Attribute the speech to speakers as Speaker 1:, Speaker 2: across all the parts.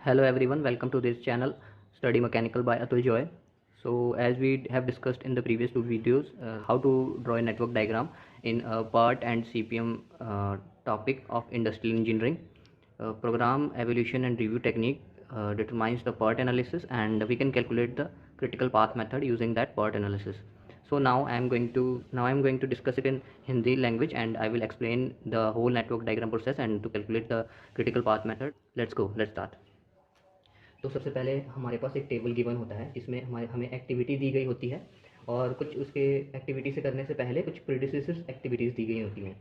Speaker 1: Hello everyone, welcome to this channel Study Mechanical by Atul Joy. So as we have discussed in the previous two videos, how to draw a network diagram in a part and CPM topic of industrial engineering. Program evaluation and review technique determines the part analysis, and we can calculate the critical path method using that part analysis. So now I am going to discuss it in Hindi language, and I will explain the whole network diagram process and to calculate the critical path method. Let's start. तो सबसे पहले हमारे पास एक table given होता है जिसमें हमें activity दी गई होती है और कुछ उसके एक्टिविटी से करने से पहले कुछ प्रीडिसेसर एक्टिविटीज़ दी गई होती हैं।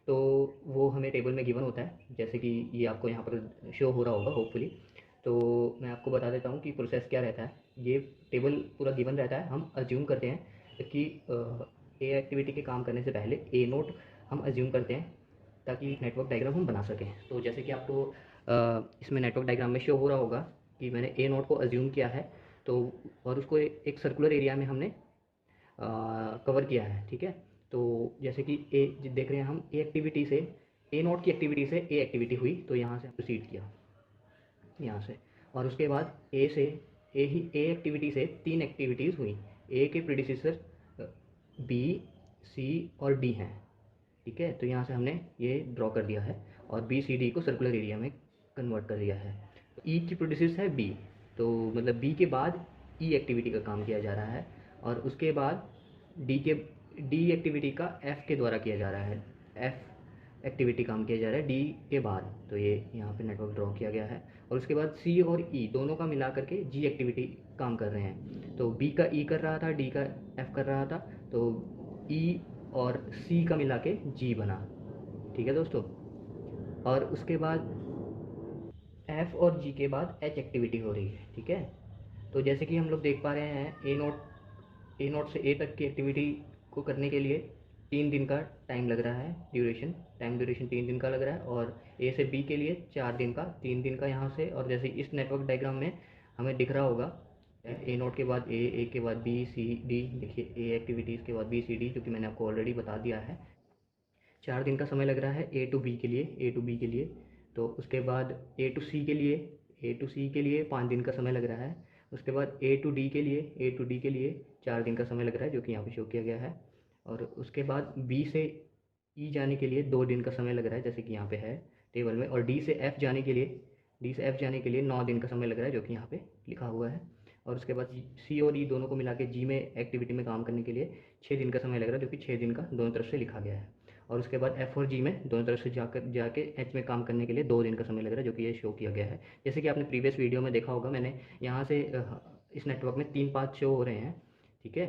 Speaker 1: तो वो हमें टेबल में गिवन होता है, जैसे कि ये आपको यहाँ पर शो हो रहा होगा होपफुली। तो मैं आपको बता देता हूँ कि प्रोसेस क्या रहता है। ये टेबल पूरा गिवन रहता है। हम अज्यूम करते हैं कि ए एक्टिविटी के काम करने से पहले ए नोट हम अज्यूम करते हैं ताकि नेटवर्क डायग्राम हम बना सकें। तो जैसे कि आपको इसमें नेटवर्क डायग्राम में शो हो रहा होगा कि मैंने ए नोट को अज्यूम किया है, तो और उसको एक सर्कुलर एरिया में हमने कवर किया है। ठीक है, तो जैसे कि ए देख रहे हैं हम ए एक्टिविटी से ए नोट की एक्टिविटी से ए एक्टिविटी हुई, तो यहाँ से प्रोसीड किया यहाँ से, और उसके बाद ए से ए एक्टिविटी से 3 एक्टिविटीज़ हुई। ए के प्रीडिसेसर बी, सी और डी हैं। ठीक है, तो यहाँ से हमने ये ड्रॉ कर दिया है और बी सी डी को सर्कुलर एरिया में कन्वर्ट कर दिया है। ई की प्रोड्यूसर्स है बी, तो मतलब बी के बाद ई एक्टिविटी का काम किया जा रहा है और उसके बाद डी एक्टिविटी का एफ के द्वारा किया जा रहा है। एफ एक्टिविटी काम किया जा रहा है डी के बाद, तो ये यहाँ पे नेटवर्क ड्रॉ किया गया है। और उसके बाद सी और ई दोनों का मिला करके जी एक्टिविटी काम कर रहे हैं। तो बी का ई कर रहा था, डी का एफ कर रहा था, तो ई और सी का मिला के जी बना। ठीक है दोस्तों, और उसके बाद एफ और जी के बाद एच एक्टिविटी हो रही है। ठीक है, तो जैसे कि हम लोग देख पा रहे हैं ए नोट से ए तक की एक्टिविटी को करने के लिए 3 दिन का टाइम लग रहा है। टाइम ड्यूरेशन 3 दिन का लग रहा है, और ए से बी के लिए 4 दिन का, 3 दिन का यहाँ से। और जैसे इस नेटवर्क डायग्राम में हमें दिख रहा होगा ए नोट के बाद ए के बाद बी सी डी। देखिए ए एक्टिविटीज़ के बाद बी सी डी, जो कि मैंने आपको ऑलरेडी बता दिया है। 4 दिन का समय लग रहा है ए टू बी के लिए। तो उसके बाद ए टू सी के लिए 5 दिन का समय लग रहा है। उसके बाद ए टू डी के लिए 4 दिन का समय लग रहा है, जो कि यहाँ पे शो किया गया है। और उसके बाद बी से ई जाने के लिए 2 दिन का समय लग रहा है, जैसे कि यहाँ पे है टेबल में। और डी से एफ जाने के लिए 9 दिन का समय लग रहा है, जो कि यहाँ पे लिखा हुआ है। और उसके बाद सी और ई दोनों को मिला के जी में एक्टिविटी में काम करने के लिए 6 दिन का समय लग रहा है, जो कि 6 दिन का दोनों तरफ से लिखा गया है। और उसके बाद एफ और जी में दोनों तरफ से जाके एच में काम करने के लिए 2 दिन का समय लग रहा है, जो कि ये शो किया गया है। जैसे कि आपने प्रीवियस वीडियो में देखा होगा, मैंने यहाँ से इस नेटवर्क में 3 पाथ शो हो रहे हैं। ठीक है,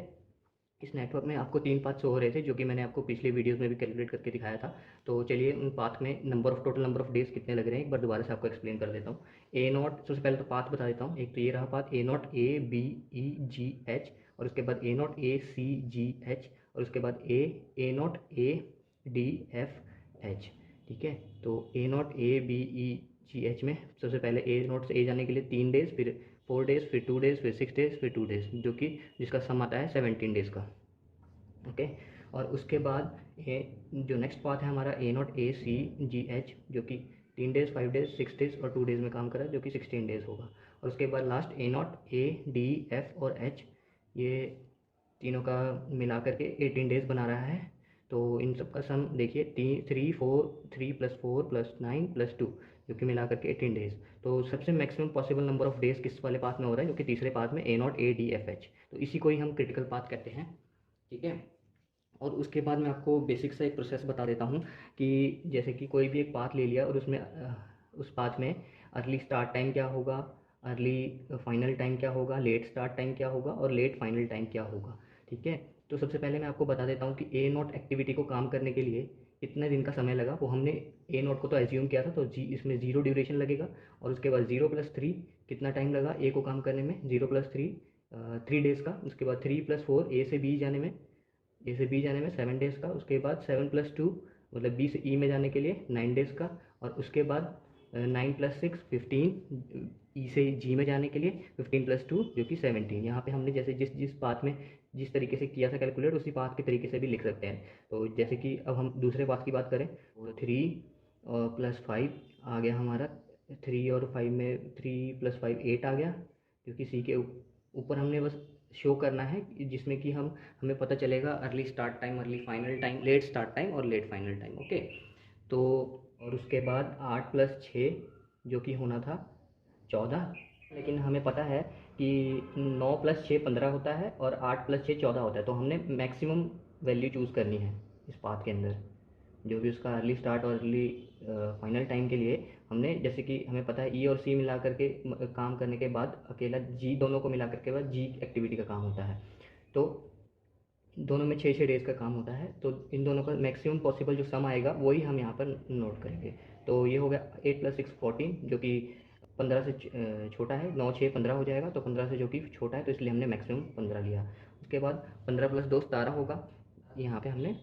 Speaker 1: इस नेटवर्क में आपको 3 पाथ शो हो रहे थे, जो कि मैंने आपको पिछले वीडियोस में भी कैलकुलेट करके दिखाया था। तो चलिए उन पाथ में टोटल नंबर ऑफ डेज कितने लग रहे हैं एक बार दोबारा से आपको एक्सप्लेन कर देता हूँ। ए नॉट, सबसे पहले तो पाथ बता देता हूँ। एक तो ये रहा path A not A B E G H, और उसके बाद A not A C ji H, और उसके बाद A not A D F H. ठीक है, तो A not A B E G H में सबसे पहले ए नॉट से ए जाने के लिए 3 डेज, फिर 4 डेज, फिर 2 डेज, फिर 6 डेज, फिर 2 डेज, जो कि जिसका सम आता है 17 डेज का। ओके, और उसके बाद जो नेक्स्ट पाथ है हमारा ए not A C ji H, जो कि 3 डेज, 5 डेज, 6 डेज और 2 डेज में काम कर रहा है, जो कि 16 डेज होगा। और उसके बाद last A not A D F और एच, ये तीनों का मिला करके 18 डेज बना रहा है। तो इन सब का सम देखिए 3 प्लस 4 प्लस 9 प्लस 2, जो कि मिला करके 18 डेज। तो सबसे maximum possible number of days किस वाले पाथ में हो रहा है, जो कि तीसरे पाथ में A not A D F H. तो इसी को ही हम क्रिटिकल पाथ कहते हैं। ठीक है, और उसके बाद मैं आपको बेसिक सा एक प्रोसेस बता देता हूँ कि जैसे कि कोई भी एक पाथ ले लिया और उसमें उस पाथ में अर्ली स्टार्ट टाइम क्या होगा, अर्ली फाइनल टाइम क्या होगा, लेट स्टार्ट टाइम क्या होगा और लेट फाइनल टाइम क्या होगा। ठीक है, तो सबसे पहले मैं आपको बता देता हूँ कि ए नोट एक्टिविटी को काम करने के लिए कितने दिन का समय लगा। वो हमने ए नोट को तो एज्यूम किया था, तो जी इसमें 0 ड्यूरेशन लगेगा। और उसके बाद 0 + 3 कितना टाइम लगा ए को काम करने में, 0 + 3 3 डेज़ का। उसके बाद 3 + 4 ए से बी जाने में 7 डेज़ का। उसके बाद 7 + 2 मतलब बी से ई में जाने के लिए 9 डेज़ का। और उसके बाद 9 + 6 15, ई से जी में जाने के लिए 15 + 2 जो कि 17। यहाँ पे हमने जैसे जिस पाथ में जिस तरीके से किया था कैलकुलेट, उसी पाथ के तरीके से भी लिख सकते हैं। तो जैसे कि अब हम दूसरे पाथ की बात करें, तो 3 + 5 आ गया हमारा 3 और 5 में 3 + 5 8 आ गया, क्योंकि सी के ऊपर हमने बस शो करना है जिसमें कि हमें पता चलेगा early start time, early final time, late start time और लेट फाइनल टाइम। ओके, तो और उसके बाद 8 + 6 जो कि होना था 14, लेकिन हमें पता है कि 9 + 6 15 होता है और 8 + 6 14 होता है। तो हमने मैक्सिमम वैल्यू चूज़ करनी है इस पाथ के अंदर, जो भी उसका अर्ली स्टार्ट और अर्ली फाइनल टाइम के लिए हमने, जैसे कि हमें पता है ई और सी मिला करके काम करने के बाद अकेला जी, दोनों को मिला करके बाद जी एक्टिविटी का काम होता है। तो दोनों में 6 डेज़ का काम होता है। तो इन दोनों का मैक्सिमम पॉसिबल जो सम आएगा वही हम यहाँ पर नोट करेंगे। तो ये हो गया 8 + 6 14, जो कि 15 से छोटा है। 9 6 15 हो जाएगा, तो 15 से जो कि छोटा है, तो इसलिए हमने मैक्सिमम 15 लिया। उसके बाद 15 + 2 17 होगा। यहाँ पे हमने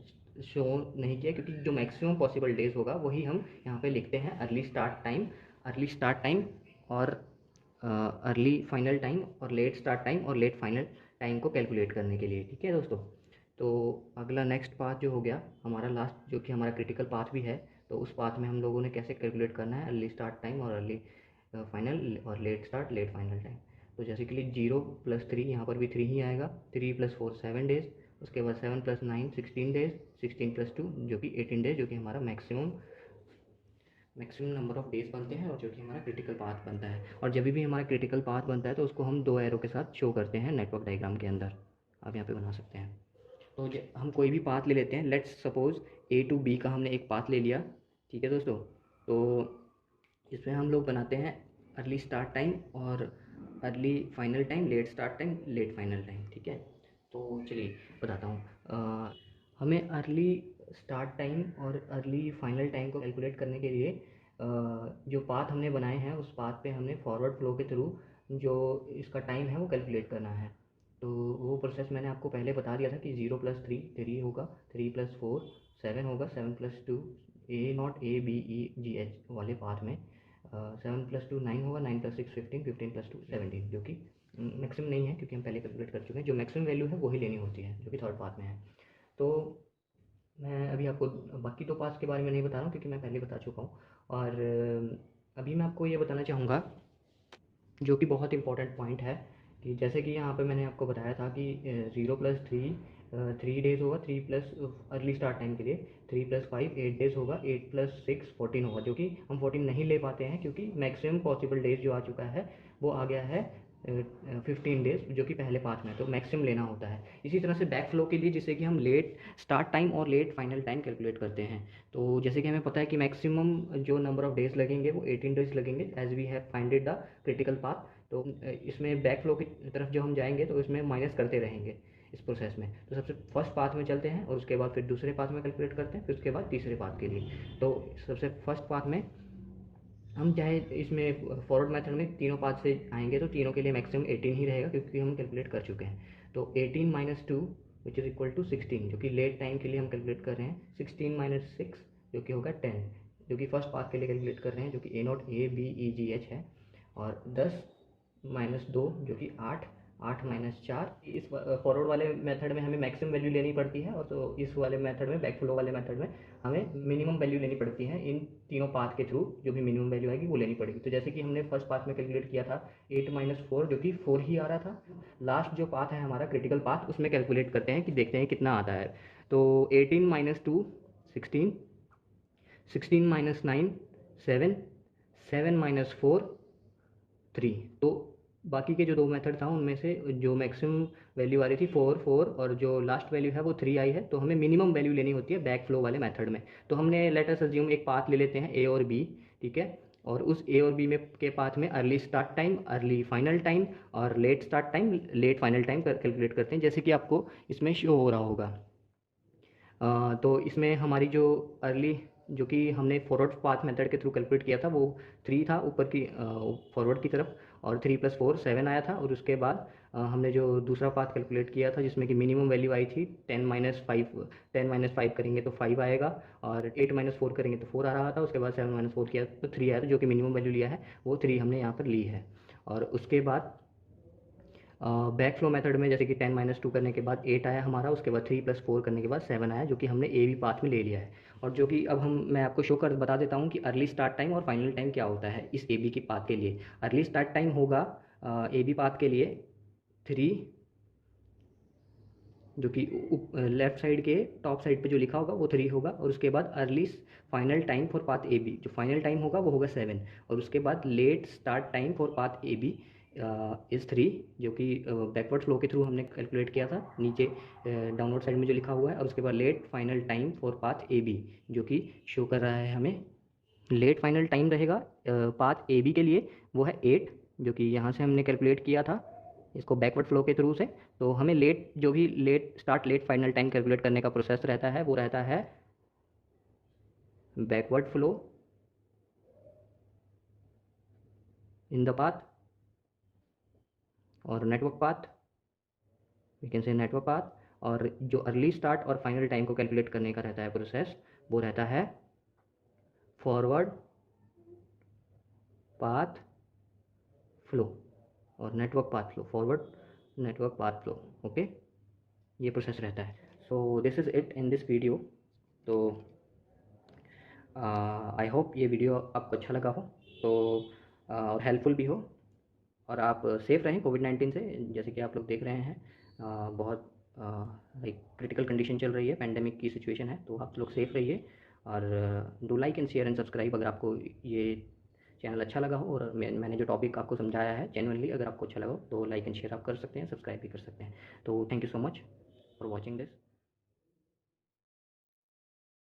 Speaker 1: शो नहीं किया क्योंकि जो मैक्सिमम पॉसिबल डेज़ होगा वही हम यहाँ पे लिखते हैं। अर्ली स्टार्ट टाइम और अर्ली फाइनल टाइम और लेट स्टार्ट टाइम और लेट फाइनल टाइम को कैलकुलेट करने के लिए। ठीक है दोस्तों, तो अगला नेक्स्ट पाथ जो हो गया हमारा लास्ट, जो कि हमारा क्रिटिकल पाथ भी है। तो उस पाथ में हम लोगों ने कैसे कैलकुलेट करना है अर्ली स्टार्ट टाइम और अर्ली फाइनल और late start late final time. तो जैसे कि 0 + 3, यहाँ पर भी 3 ही आएगा। 3 + 4 7 डेज़, उसके बाद 7 + 9 16 डेज़, 16 + 2 जो कि 18 डेज़, जो कि हमारा मैक्सिमम नंबर ऑफ डेज़ बनते हैं और जो कि हमारा क्रिटिकल पाथ बनता है। और जब भी हमारा क्रिटिकल पाथ बनता है तो उसको हम 2 एरो के साथ शो करते हैं नेटवर्क डायग्राम के अंदर। आप यहाँ पे बना सकते हैं। तो हम कोई भी पाथ ले लेते हैं। Let's suppose A to B का हमने एक पाथ ले लिया। ठीक है दोस्तों, तो इसमें हम लोग बनाते हैं अर्ली स्टार्ट टाइम और early final time, late start time, late final time. ठीक है, तो चलिए बताता हूँ। हमें अर्ली स्टार्ट टाइम और अर्ली फाइनल टाइम को कैलकुलेट करने के लिए जो पाथ हमने बनाए हैं उस पाथ पे हमने फॉरवर्ड फ्लो के थ्रू जो इसका टाइम है वो कैलकुलेट करना है। तो वो प्रोसेस मैंने आपको पहले बता दिया था कि 0 + 3 3 होगा, 3 + 4 7 होगा, 7 + 2 A0 A B E G H वाले पाथ में 7 + 2 9 होगा, 9 + 6 15, 15 + 2 17, जो कि मैक्सिमम नहीं है क्योंकि हम पहले कैलकुलेट कर चुके हैं। जो मैक्सिमम वैल्यू है वही लेनी होती है, जो कि थर्ड पाथ में है। तो मैं अभी आपको बाकी 2 पाथ्स के बारे में नहीं बता रहा हूँ क्योंकि मैं पहले बता चुका हूँ। और अभी मैं आपको ये बताना चाहूँगा जो कि बहुत इंपॉर्टेंट पॉइंट है, कि जैसे कि यहाँ पे मैंने आपको बताया था कि 0 + 3 3 डेज़ होगा, 3 प्लस अर्ली स्टार्ट टाइम के लिए 3 + 5 8 डेज़ होगा, 8 + 6 14 होगा, जो कि हम 14 नहीं ले पाते हैं क्योंकि मैक्सिमम पॉसिबल डेज़ जो आ चुका है वो आ गया है 15 डेज़, जो कि पहले पाथ में है, तो मैक्सिमम लेना होता है। इसी तरह से बैक फ्लो के लिए जिससे कि हम लेट स्टार्ट टाइम और लेट फाइनल टाइम कैलकुलेट करते हैं। तो जैसे कि हमें पता है कि मैक्सिमम जो नंबर ऑफ डेज़ लगेंगे वो 18 डेज़ लगेंगे, as we have founded the critical path. तो इसमें बैक फ्लो की तरफ जो हम जाएंगे तो इसमें माइनस करते रहेंगे इस प्रोसेस में। तो सबसे फर्स्ट पाथ में चलते हैं और उसके बाद फिर दूसरे पाथ में कैलकुलेट करते हैं, फिर उसके बाद तीसरे पाथ के लिए। तो सबसे फर्स्ट पाथ में हम चाहे इसमें फॉरवर्ड मेथड में तीनों पाथ से आएंगे तो तीनों के लिए मैक्सिमम 18 ही रहेगा क्योंकि हम कैलकुलेट कर चुके हैं। तो 18 - 2 विच इज़ इक्वल टू 16, जो कि लेट टाइम के लिए हम कैलकुलेट कर रहे हैं। 16 - 6 जो कि होगा 10, जो कि फर्स्ट पाथ के लिए कैलकुलेट कर रहे हैं, जो कि A0 A B E G H है। और 10 - 2 जो कि 8, 8 - 4। इस फॉरवर्ड वाले मेथड में हमें मैक्सिमम वैल्यू लेनी पड़ती है, और तो इस वाले मेथड में, बैक फ्लो वाले मेथड में, हमें मिनिमम वैल्यू लेनी पड़ती है। इन तीनों पाथ के थ्रू जो भी मिनिमम वैल्यू आएगी वो लेनी पड़ेगी। तो जैसे कि हमने फर्स्ट पाथ में कैलकुलेट किया था 8 - 4 जो कि 4 ही आ रहा था। लास्ट जो पाथ है हमारा क्रिटिकल पाथ, उसमें कैलकुलेट करते हैं कि देखते हैं कितना आता है। तो 18 - 2 16, 16 - 9 7, 7 - 4 3। तो बाकी के जो 2 मेथड था उनमें से जो मैक्सिमम वैल्यू आ रही थी 4 4 और जो लास्ट वैल्यू है वो 3 आई है, तो हमें मिनिमम वैल्यू लेनी होती है बैक फ्लो वाले मेथड में। तो हमने लेट अस अज्यूम एक पाथ ले लेते हैं A और B। ठीक है, और उस A और B में के पाथ में early start time, early final time और late start time, late final time calculate करते हैं, जैसे कि आपको इसमें शो हो रहा होगा। तो इसमें हमारी जो अर्ली, जो कि हमने फॉरवर्ड पाथ मेथड के थ्रू कैलकुलेट किया था, वो 3 था ऊपर की फॉरवर्ड की तरफ, और 3 + 4 7 आया था। और उसके बाद हमने जो दूसरा पाथ कैलकुलेट किया था जिसमें कि मिनिमम वैल्यू आई थी 10 - 5, 10 - 5 करेंगे तो 5 आएगा, और 8 - 4 करेंगे तो 4 आ रहा था। उसके बाद 7 - 4 किया तो 3 आया था, जो कि मिनिमम वैल्यू लिया है वो 3 हमने यहाँ पर ली है। और उसके बाद बैक फ्लो मेथड में जैसे कि 10 - 2 करने के बाद 8 आया हमारा, उसके बाद 3 + 4 करने के बाद 7 आया, जो कि हमने ए बी पाथ में ले लिया है। और जो कि अब मैं आपको शो कर बता देता हूँ कि अर्ली स्टार्ट टाइम और फाइनल टाइम क्या होता है इस ए बी की पाथ के लिए। अर्ली स्टार्ट टाइम होगा ए बी पाथ के लिए 3, जो कि लेफ्ट साइड के टॉप साइड पे जो लिखा होगा वो 3 होगा, और उसके बाद early final time for path A B, जो फाइनल टाइम होगा वो होगा 7, और उसके बाद late start time for path A B is 3, जो कि बैकवर्ड फ्लो के थ्रू हमने कैलकुलेट किया था नीचे डाउनवर्ड साइड में जो लिखा हुआ है। और उसके बाद late final time for path A B, जो कि शो कर रहा है हमें लेट फाइनल टाइम रहेगा पाथ ए बी के लिए, वो है 8, जो कि यहाँ से हमने कैलकुलेट किया था इसको बैकवर्ड फ्लो के थ्रू से। तो हमें लेट जो भी late start late final time calculate करने का प्रोसेस रहता है वो रहता है backward flow in the path और network path, we can say network path. और जो अर्ली स्टार्ट और फाइनल टाइम को कैलकुलेट करने का रहता है प्रोसेस, वो रहता है फॉरवर्ड पाथ फ्लो और network path flow, forward network path flow. Okay, ये प्रोसेस रहता है। So this is it in this video. तो आई होप ये वीडियो आपको अच्छा लगा हो, तो और हेल्पफुल भी हो, और आप सेफ़ रहें कोविड-19 से। जैसे कि आप लोग देख रहे हैं बहुत लाइक क्रिटिकल कंडीशन चल रही है, पैंडेमिक की सिचुएशन है, तो आप लोग सेफ़ रहिए। और do like and share and subscribe अगर आपको ये चैनल अच्छा लगा हो, और मैंने जो टॉपिक आपको समझाया है जेन्युइनली अगर आपको अच्छा लगा हो, तो लाइक एंड शेयर आप कर सकते हैं, सब्सक्राइब भी कर सकते हैं। तो thank you so much for watching this.